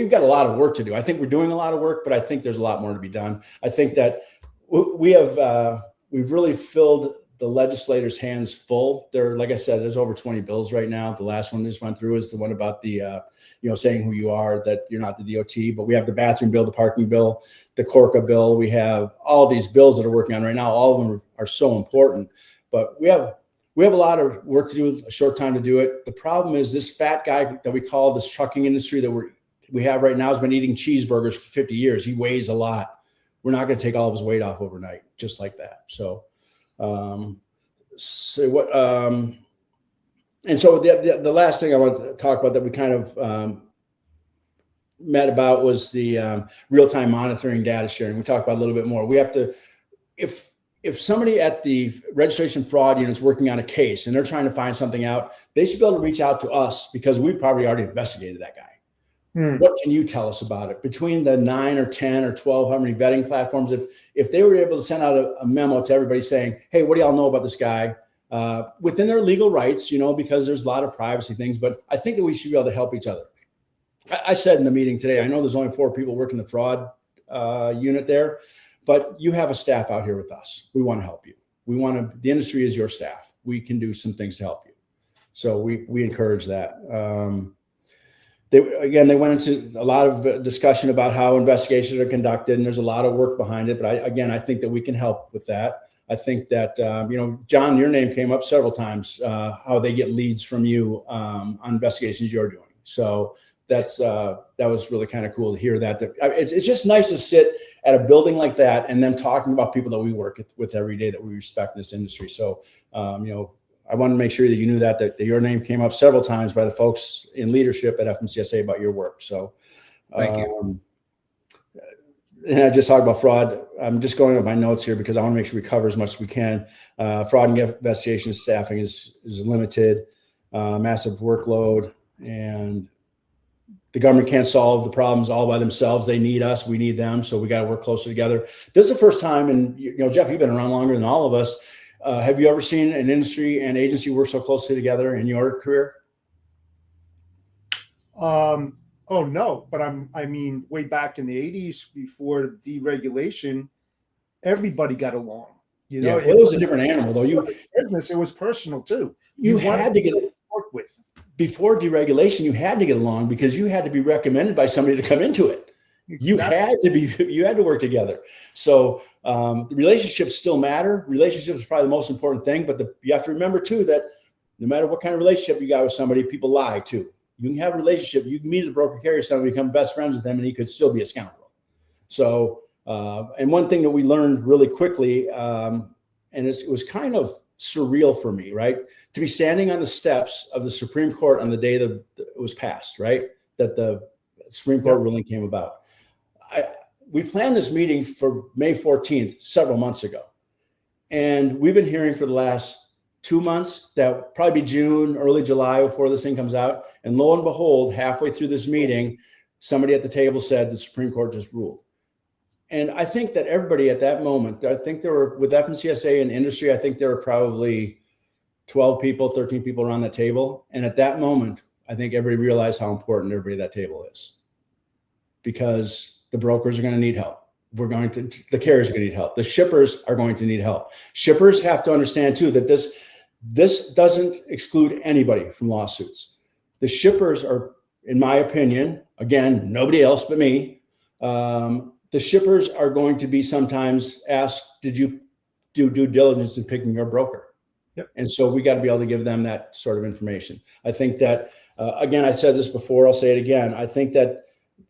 got a lot of work to do. I think we're doing a lot of work, but I think there's a lot more to be done. I think that we've really filled the legislators' hands full. There, like I said, there's over 20 bills right now. The last one that just went through is the one about the, saying who you are, that you're not the DOT. But we have the bathroom bill, the parking bill, the Corca bill. We have all these bills that are working on right now. All of them are so important. But we have a lot of work to do, a short time to do it. The problem is this fat guy that we call this trucking industry that we have right now has been eating cheeseburgers for 50 years. He weighs a lot. We're not going to take all of his weight off overnight, just like that. So, and so the last thing I want to talk about that we kind of met about was the real-time monitoring data sharing. We talked about a little bit more. We have to, if somebody at the registration fraud unit is working on a case and they're trying to find something out, they should be able to reach out to us because we've probably already investigated that guy. What can you tell us about it? Between the 9 or 10 or 12, how many vetting platforms, if they were able to send out a memo to everybody saying, hey, what do y'all know about this guy? Within their legal rights, because there's a lot of privacy things, but I think that we should be able to help each other. I said in the meeting today, I know there's only 4 people working the fraud unit there, but you have a staff out here with us. We want to help you. The industry is your staff. We can do some things to help you. So we encourage that. They went into a lot of discussion about how investigations are conducted, and there's a lot of work behind it. But I think that we can help with that. I think that, John, your name came up several times, how they get leads from you on investigations you're doing. So that was really kind of cool to hear that. It's just nice to sit at a building like that and then talking about people that we work with every day that we respect in this industry. So, I wanted to make sure that you knew that your name came up several times by the folks in leadership at FMCSA about your work. So thank you. And I just talked about fraud. I'm just going over my notes here because I want to make sure we cover as much as we can. Fraud and investigation staffing is limited, massive workload, and the government can't solve the problems all by themselves. They need us. We need them. So we got to work closer together. This is the first time, and Jeff, you've been around longer than all of us. Have you ever seen an industry and agency work so closely together in your career? Oh no, but I mean, way back in the 80s before deregulation, everybody got along. It was a different animal though. It was personal too. You had to get work with. Before deregulation, you had to get along because you had to be recommended by somebody to come into it. Exactly. You had to work together. So the relationships still matter. Relationships is probably the most important thing, but you have to remember too that No matter what kind of relationship you got with somebody, people lie too. You can have a relationship. You can meet a broker carrier, somebody, become best friends with them, and he could still be a scoundrel. So, and one thing that we learned really quickly, and it was kind of surreal for me, right? To be standing on the steps of the Supreme Court on the day that it was passed, right? That the Supreme Court ruling came about. We planned this meeting for May 14th, several months ago. And we've been hearing for the last 2 months that probably be June, early July before this thing comes out. And lo and behold, halfway through this meeting, somebody at the table said the Supreme Court just ruled. And I think that everybody at that moment, I think there were, with FMCSA and industry, I think there were probably 12 people, 13 people around that table. And at that moment, I think everybody realized how important everybody at that table is, because the brokers are going to need help. The carriers are going to need help. The shippers are going to need help. Shippers have to understand too that this doesn't exclude anybody from lawsuits. The shippers are, in my opinion, again, nobody else but me, the shippers are going to be sometimes asked, did you do due diligence in picking your broker? Yep. And so we got to be able to give them that sort of information. I think that, again, I said this before, I'll say it again. I think that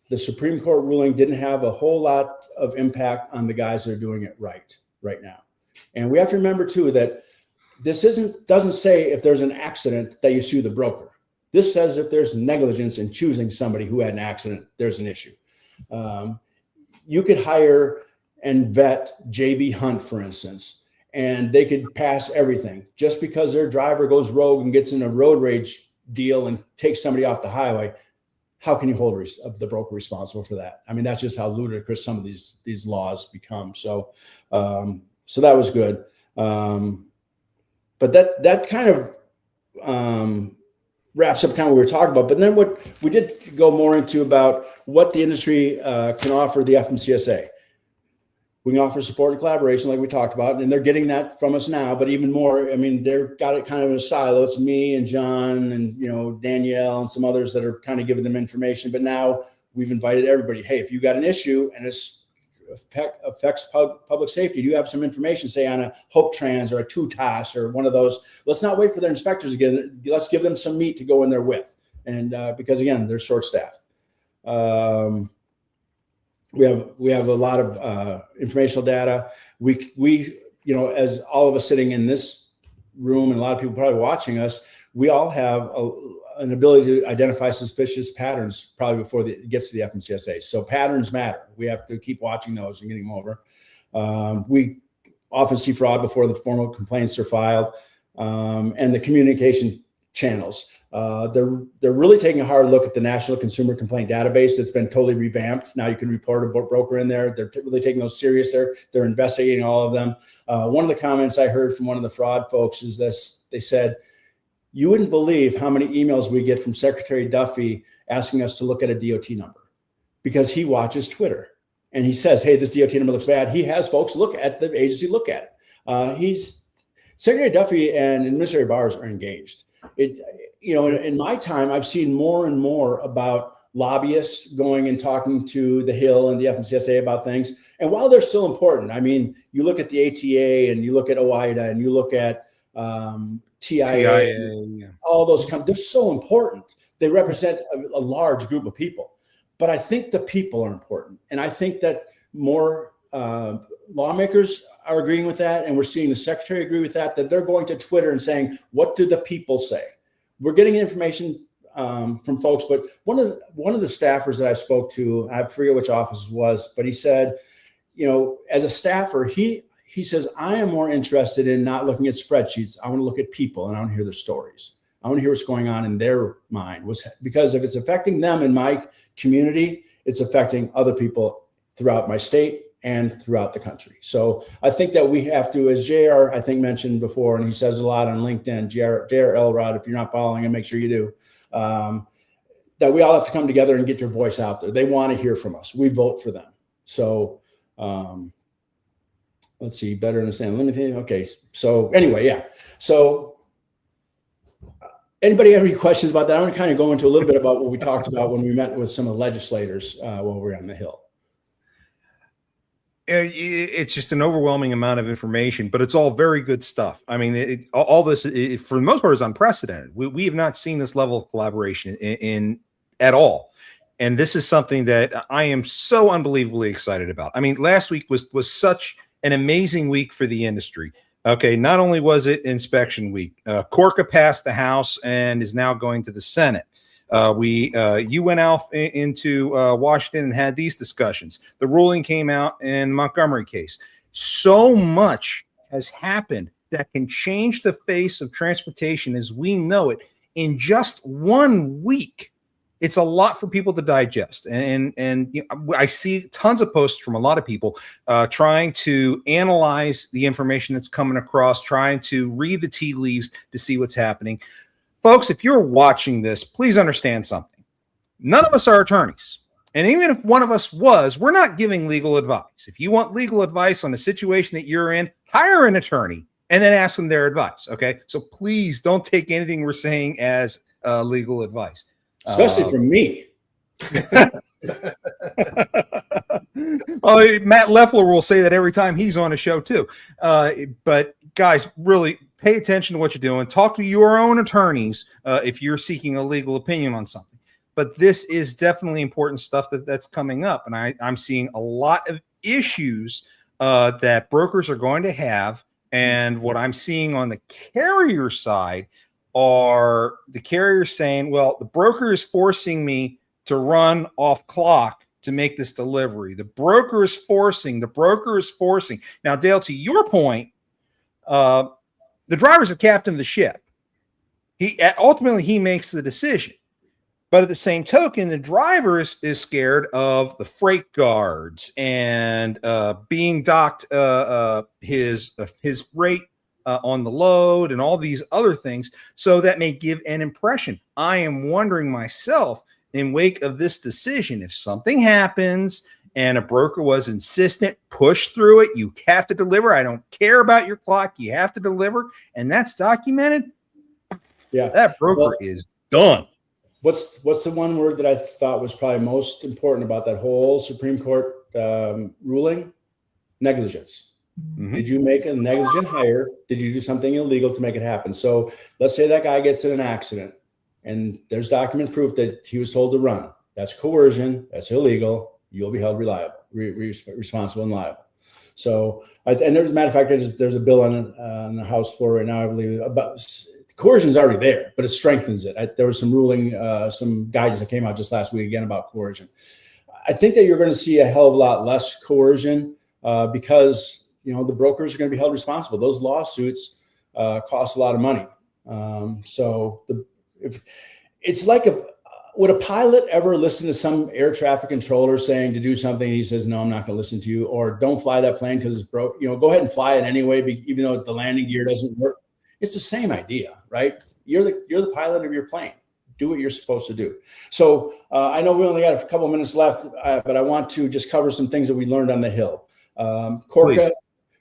the Supreme Court ruling didn't have a whole lot of impact on the guys that are doing it right now. And we have to remember too that this doesn't say if there's an accident that you sue the broker. This says if there's negligence in choosing somebody who had an accident, there's an issue. You could hire and vet JB Hunt, for instance, and they could pass everything. Just because their driver goes rogue and gets in a road rage deal and takes somebody off the highway, how can you hold the broker responsible for that? I mean, that's just how ludicrous some of these laws become. So, so that was good. But that kind of wraps up kind of what we were talking about. But then what we did go more into about what the industry can offer the FMCSA. We can offer support and collaboration like we talked about, and they're getting that from us now, but even more, I mean, they've got it kind of in a silo. It's me and John and, Danielle and some others that are kind of giving them information. But now we've invited everybody. Hey, if you got an issue and it affects public safety, do you have some information, say on a Hope Trans or a TUTAS or one of those? Let's not wait for their inspectors again. Let's give them some meat to go in there with. And because again, they're short staffed. We have a lot of informational data. We as all of us sitting in this room and a lot of people probably watching us, we all have an ability to identify suspicious patterns probably before it gets to the FMCSA. So patterns matter. We have to keep watching those and getting them over. We often see fraud before the formal complaints are filed, and the communication channels. They're really taking a hard look at the National Consumer Complaint Database that's been totally revamped. Now you can report a broker in there. They're really taking those serious. They're investigating all of them. One of the comments I heard from one of the fraud folks is this. They said, you wouldn't believe how many emails we get from Secretary Duffy asking us to look at a DOT number because he watches Twitter. And he says, hey, this DOT number looks bad. He has folks look at the agency, look at it. Secretary Duffy and Administrator Bowers are engaged. In my time, I've seen more and more about lobbyists going and talking to the Hill and the FMCSA about things. And while they're still important, I mean, you look at the ATA and you look at OIDA and you look at TIA, all those they're so important. They represent a large group of people. But I think the people are important. And I think that more lawmakers are agreeing with that. And we're seeing the secretary agree with that they're going to Twitter and saying, what do the people say? We're getting information from folks, but one of the staffers that I spoke to, I forget which office it was, but he said, as a staffer, he says, I am more interested in not looking at spreadsheets. I want to look at people and I want to hear their stories. I want to hear what's going on in their mind, because if it's affecting them in my community, it's affecting other people throughout my state and throughout the country. So I think that we have to, as JR, I think mentioned before, and he says a lot on LinkedIn, JR Elrod, if you're not following him, make sure you do, that we all have to come together and get your voice out there. They want to hear from us. We vote for them. So let's see, better understand. Okay. So anyway, yeah. So anybody have any questions about that? I want to kind of go into a little bit about what we talked about when we met with some of the legislators while we were on the Hill. It's just an overwhelming amount of information, but it's all very good stuff. I mean, all this, for the most part, is unprecedented. We have not seen this level of collaboration in at all, and this is something that I am so unbelievably excited about. I mean, last week was such an amazing week for the industry. Okay, not only was it inspection week, Corca passed the House and is now going to the Senate. You went out into Washington and had these discussions. The ruling came out in the Montgomery case. So much has happened that can change the face of transportation as we know it in just 1 week. It's a lot for people to digest, and I see tons of posts from a lot of people trying to analyze the information that's coming across, trying to read the tea leaves to see what's happening. Folks, if you're watching this, please understand something. None of us are attorneys. And even if one of us was, we're not giving legal advice. If you want legal advice on a situation that you're in, hire an attorney and then ask them their advice. Okay. So please don't take anything we're saying as legal advice. Especially from me. Oh, Matt Leffler will say that every time he's on a show too. But guys, really pay attention to what you're doing. Talk to your own attorneys if you're seeking a legal opinion on something. But this is definitely important stuff that's coming up. And I'm seeing a lot of issues that brokers are going to have. And what I'm seeing on the carrier side are the carriers saying, well, the broker is forcing me to run off clock to make this delivery. The broker is forcing. Now, Dale, to your point, the driver's the captain of the ship. Ultimately he makes the decision. But at the same token, the driver is scared of the freight guards and being docked his rate on the load and all these other things. So that may give an impression. I am wondering myself, in wake of this decision, if something happens and a broker was insistent, push through it, you have to deliver. I don't care about your clock. You have to deliver. And that's documented. Yeah, that broker is done. What's the one word that I thought was probably most important about that whole Supreme Court ruling? Negligence. Mm-hmm. Did you make a negligent hire? Did you do something illegal to make it happen? So let's say that guy gets in an accident and there's document proof that he was told to run. That's coercion. That's illegal. You'll be held responsible and liable. So, and there's, a matter of fact, there's a bill on the House floor right now, I believe, about coercion is already there, but it strengthens it. There was some ruling, some guidance that came out just last week again about coercion. I think that you're going to see a hell of a lot less coercion because, the brokers are going to be held responsible. Those lawsuits cost a lot of money. It's like would a pilot ever listen to some air traffic controller saying to do something? He says, no, I'm not going to listen to you, or don't fly that plane because it's broke. Go ahead and fly it anyway, even though the landing gear doesn't work. It's the same idea, right? You're the pilot of your plane. Do what you're supposed to do. So I know we only got a couple of minutes left, but I want to just cover some things that we learned on the Hill.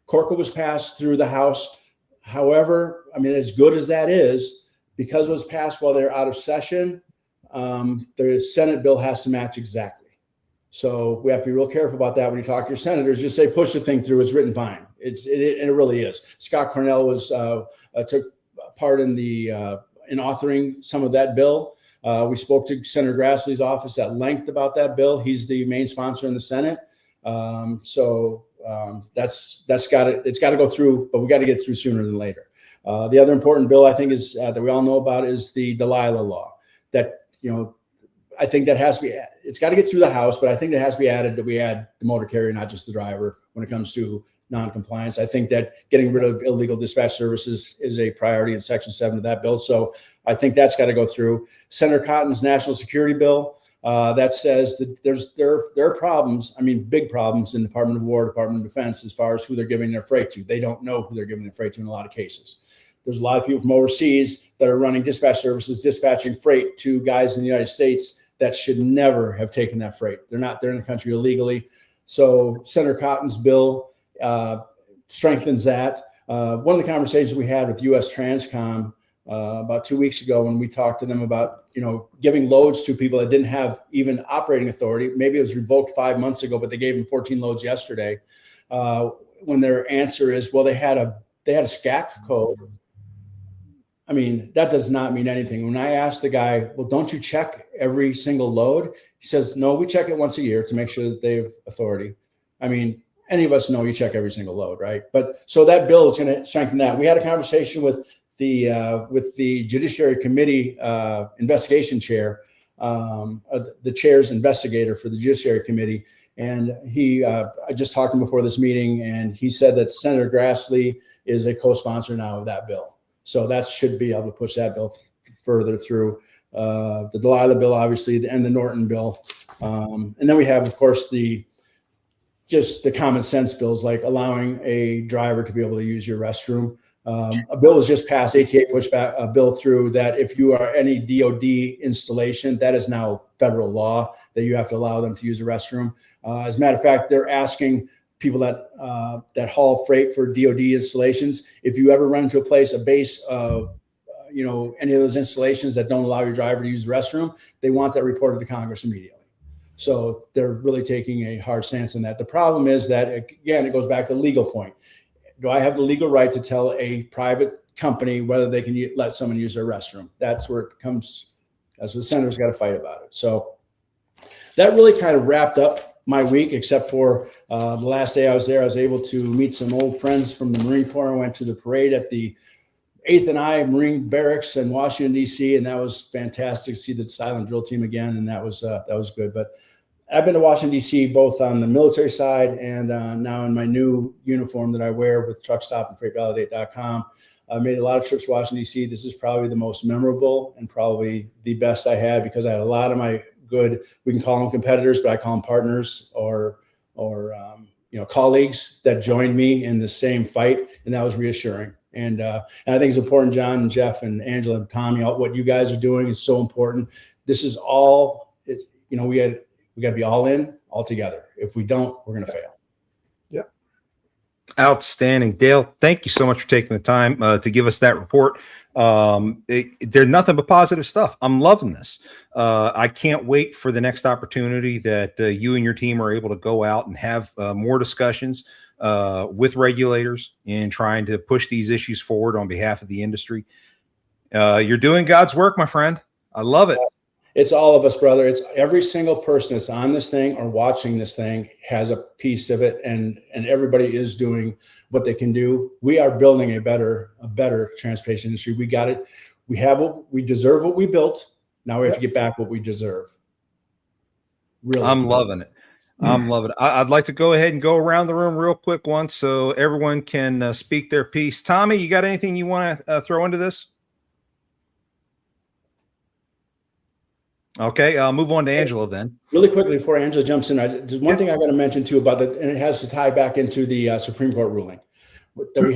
Corca was passed through the House. However, I mean, as good as that is, because it was passed while they're out of session, the Senate bill has to match exactly. So we have to be real careful about that when you talk to your senators. Just say, push the thing through. It's written fine. It really is. Scott Cornell took part in in authoring some of that bill. We spoke to Senator Grassley's office at length about that bill. He's the main sponsor in the Senate. It's got to go through, but we got to get through sooner than later. The other important bill I think is that we all know about is the Delilah law. That I think that has to be. It's got to get through the House, but I think that has to be added. That we add the motor carrier, not just the driver, when it comes to non-compliance. I think that getting rid of illegal dispatch services is a priority in Section 7 of that bill. So I think that's got to go through. Senator Cotton's national security bill that says that there are problems. I mean, big problems in the Department of War, Department of Defense, as far as who they're giving their freight to. They don't know who they're giving their freight to in a lot of cases. There's a lot of people from overseas that are running dispatch services, dispatching freight to guys in the United States that should never have taken that freight. They're in the country illegally. So Senator Cotton's bill strengthens that. One of the conversations we had with U.S. Transcom about 2 weeks ago, when we talked to them about, giving loads to people that didn't have even operating authority. Maybe it was revoked 5 months ago, but they gave them 14 loads yesterday. when their answer is, well, they had a SCAC code. I mean, that does not mean anything. When I asked the guy, well, don't you check every single load? He says, no, we check it once a year to make sure that they have authority. I mean, any of us know you check every single load, right? But so that bill is going to strengthen that. We had a conversation with the Judiciary Committee investigation chair, the chair's investigator for the Judiciary Committee. And I just talked to him before this meeting, and he said that Senator Grassley is a co-sponsor now of that bill. So that should be able to push that bill further through. The Delilah bill, obviously, and the Norton bill. And then we have, of course, just the common sense bills, like allowing a driver to be able to use your restroom. A bill was just passed, ATA pushed back a bill through that if you are any DOD installation, that is now federal law that you have to allow them to use a restroom. As a matter of fact, they're asking people that haul freight for DOD installations, if you ever run into a base of, any of those installations that don't allow your driver to use the restroom, they want that reported to Congress immediately. So they're really taking a hard stance on that. The problem is that, again, it goes back to the legal point. Do I have the legal right to tell a private company whether they can let someone use their restroom? That's where it comes. That's what the senator's got to fight about it. So that really kind of wrapped up my week, except for the last day I was there. I was able to meet some old friends from the Marine Corps. I went to the parade at the 8th and I Marine Barracks in Washington, D.C., and that was fantastic to see the silent drill team again, and that was good. But I've been to Washington, D.C., both on the military side and now in my new uniform that I wear with Truck Stop and FreightValidate.com. I made a lot of trips to Washington, D.C. This is probably the most memorable and probably the best I had, because I had a lot of my good, we can call them competitors, but I call them partners or colleagues that joined me in the same fight, and that was reassuring. And I think it's important, John and Jeff and Angela and Tommy, what you guys are doing is so important. This is all, we got to be all in, all together. If we don't, we're going to fail. Yep. Outstanding. Dale, thank you so much for taking the time to give us that report. They're nothing but positive stuff. I'm loving this. I can't wait for the next opportunity that you and your team are able to go out and have more discussions with regulators in trying to push these issues forward on behalf of the industry. You're doing God's work, my friend. I love it. It's all of us, brother. It's every single person that's on this thing or watching this thing has a piece of it, and everybody is doing what they can do. We are building a better transportation industry. We got it. We deserve what we built. Now we have to get back what we deserve. Really, I'm loving it. I'm loving it. I'd like to go ahead and go around the room real quick once so everyone can speak their piece. Tommy, you got anything you want to throw into this? Okay, I'll move on to Angela then. Really quickly before Angela jumps in, there's one thing I got to mention too about and it has to tie back into the Supreme Court ruling. That we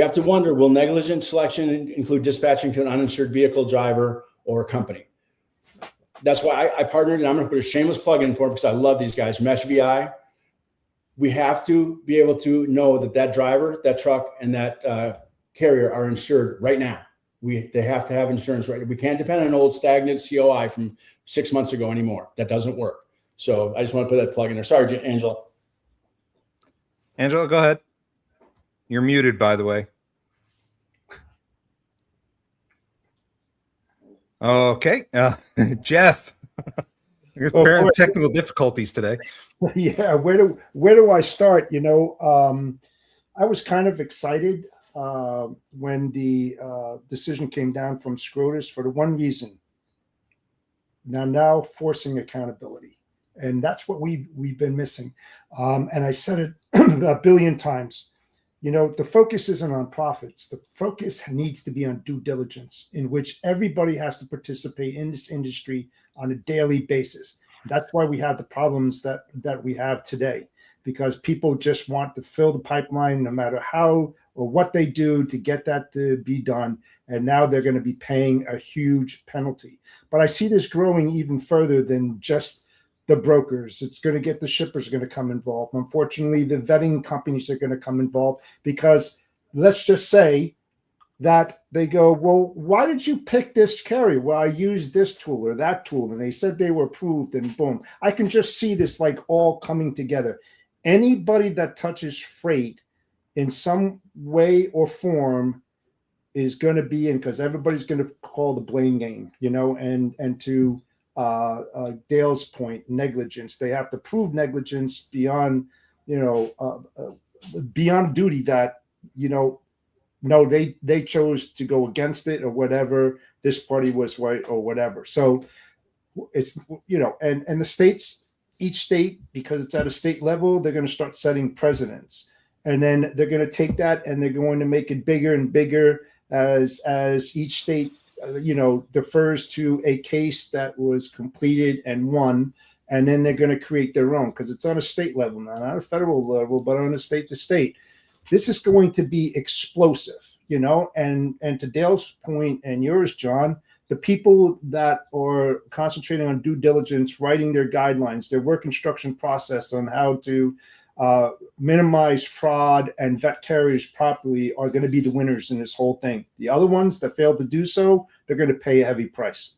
have to wonder: will negligent selection include dispatching to an uninsured vehicle driver or company? That's why I partnered, and I'm going to put a shameless plug in for it because I love these guys. Mesh VI. We have to be able to know that driver, that truck, and that carrier are insured right now. They have to have insurance, right? We can't depend on an old stagnant COI from 6 months ago anymore. That doesn't work. So I just want to put that plug in there. Sorry, Angela. Angela, go ahead. You're muted, by the way. Okay. Jeff. Apparent technical difficulties today. Yeah. Where do I start? I was kind of excited when the decision came down from SCOTUS for the one reason. Now forcing accountability. And that's what we've been missing. And I said it a billion times. The focus isn't on profits. The focus needs to be on due diligence, in which everybody has to participate in this industry on a daily basis. That's why we have the problems that we have today, because people just want to fill the pipeline no matter how or what they do to get that to be done. And now they're going to be paying a huge penalty. But I see this growing even further than just the brokers. It's going to get the shippers going to come involved. Unfortunately, the vetting companies are going to come involved, because let's just say that they go, well, why did you pick this carrier? Well, I used this tool or that tool, and they said they were approved, and boom. I can just see this like all coming together. anybody that touches freight in some way or form is going to be in, because everybody's going to call the blame game, and to Dale's point, negligence. They have to prove negligence beyond, beyond duty that, no, they chose to go against it or whatever. This party was right or whatever. So it's, and the states, each state, because it's at a state level, they're going to start setting precedents. And then they're going to take that and they're going to make it bigger and bigger as each state, defers to a case that was completed and won. And then they're going to create their own, because it's on a state level now, not a federal level, but on a state to state. This is going to be explosive, and to Dale's point and yours, John, the people that are concentrating on due diligence, writing their guidelines, their work instruction process on how to minimize fraud and vet carriers properly are going to be the winners in this whole thing. The other ones that fail to do so, they're going to pay a heavy price.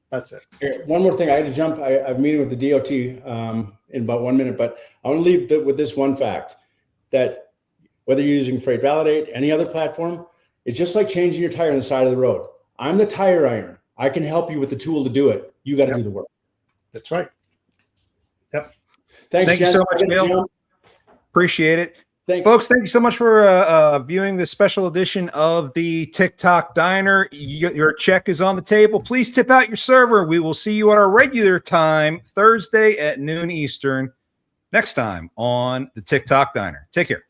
That's it. Here, one more thing. I had to jump. I have a meeting with the DOT in about 1 minute, but I want to leave with this one fact, that whether you're using Freight Validate, any other platform, it's just like changing your tire on the side of the road. I'm the tire iron. I can help you with the tool to do it. You got to do the work. That's right. Yep. Thank you so much, Dale. Appreciate it. Folks, thank you so much for viewing this special edition of the Tic Toc Diner. Your check is on the table. Please tip out your server. We will see you at our regular time, Thursday at noon Eastern, next time on the Tic Toc Diner. Take care.